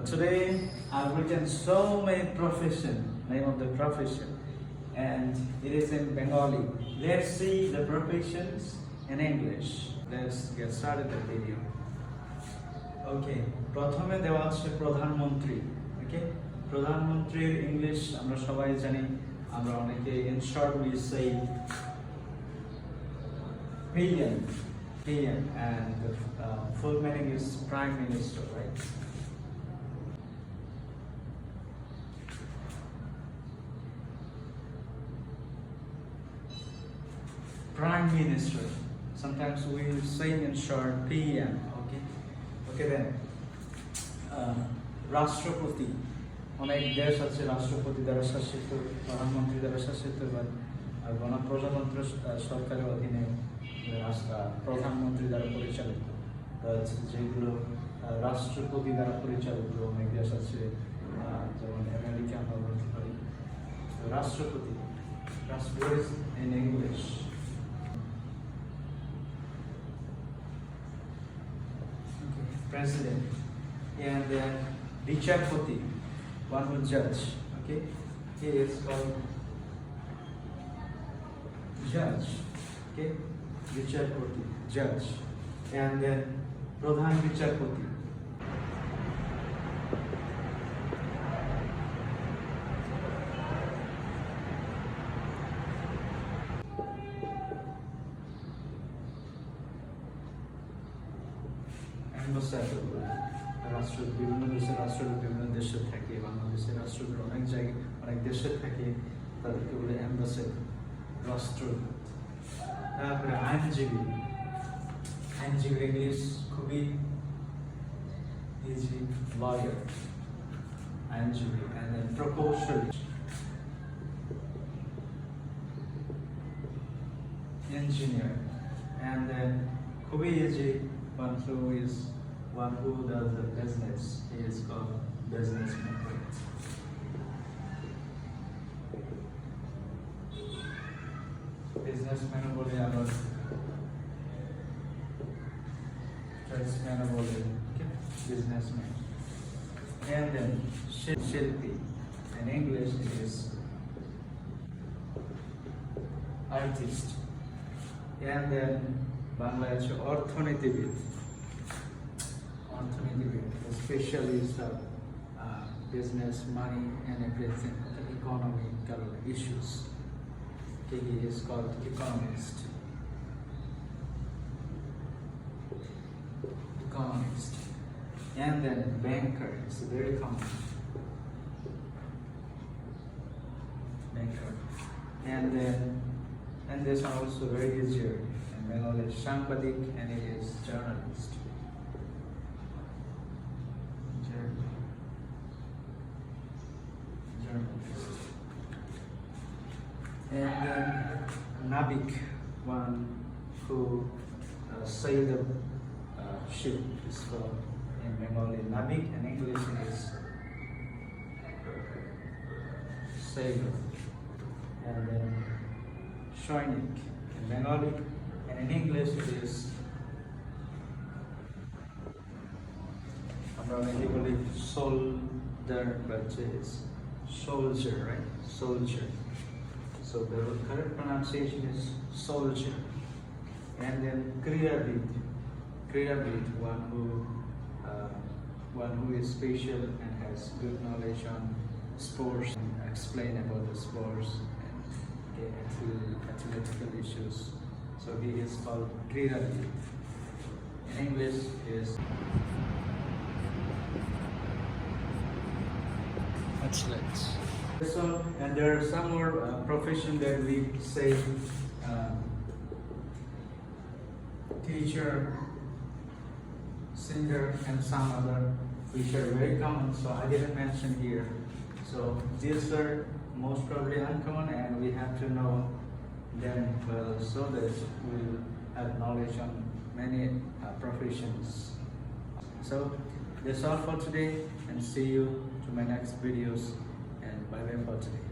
today I've written so many name of the profession, and it is in Bengali. Let's see the professions in English. Let's get started the video. Okay, প্রথমে দেওয়া আছে প্রধানমন্ত্রী। Okay, প্রধানমন্ত্রীর English আমরা সবাই জানি, আমরা অনেকে in short we say PM, and the full meaning is Prime Minister, right? Prime Minister. Sometimes we say in short PM. Okay then. রাষ্ট্রপতি, অনেক দেশ আছে রাষ্ট্রপতি দ্বারা শাসিত, প্রধানমন্ত্রী দ্বারা শাসিত, বা গণপ্রজাতন্ত্র সরকারের অধীনে প্রধানমন্ত্রী দ্বারা পরিচালিত, যেগুলো রাষ্ট্রপতি দ্বারা পরিচালিত অনেক দেশ আছে, যেমন আমেরিকা আমরা বলতে পারি। রাষ্ট্রপতি, in English. President, and then Vicharpati, one who judge. Okay, he is called judge. Okay, Vicharpati, judge, and then Pradhan Vicharpati. রাষ্ট্রদূত, বিভিন্ন দেশের রাষ্ট্রদূত বিভিন্ন দেশে থাকে, বাংলাদেশের রাষ্ট্রদূত অনেক জায়গায় অনেক দেশে থাকে, তাদেরকে বলে অ্যাম্বাসেডর, রাষ্ট্রদূত। তারপরে আইনজীবী, আইনজীবীর ইংলিশ খুবই ইজি, লয়ার, আইনজীবী। and then প্রকৌশলী, engineer, and then খুবই easy, one who does the business, he is called businessman. Businessman বলে আমরা tradesman বলে, businessman. And then Shilpi, in English it is artist. And then Bangla আছে অর্থনীতিবিদ, the specialist of business, money, and everything, economical issues. Okay, he is called economist. And then banker is very common. Banker. And this are also very easier. And Bengali is Sangbadik, and it is journalist. And then Navik, one who sailed the ship, is called in Bengali Navik, and English it is sailor. And then Shoinik in Bengali, and in English it is soldier, but it's soldier, right? Soldier. So the correct pronunciation is soldier. And then Kriyabid, one who is special and has good knowledge on sports and explain about the sports and athletical issues. So he is called Kriyabid. In English is athletes. So, and there are some more profession that we say teacher, singer, and some other which are very common, so I didn't mention here. So these are most probably uncommon, and we have to know them well so that we'll have knowledge on many professions. So that's all for today, and see you to my next videos, and bye bye for today.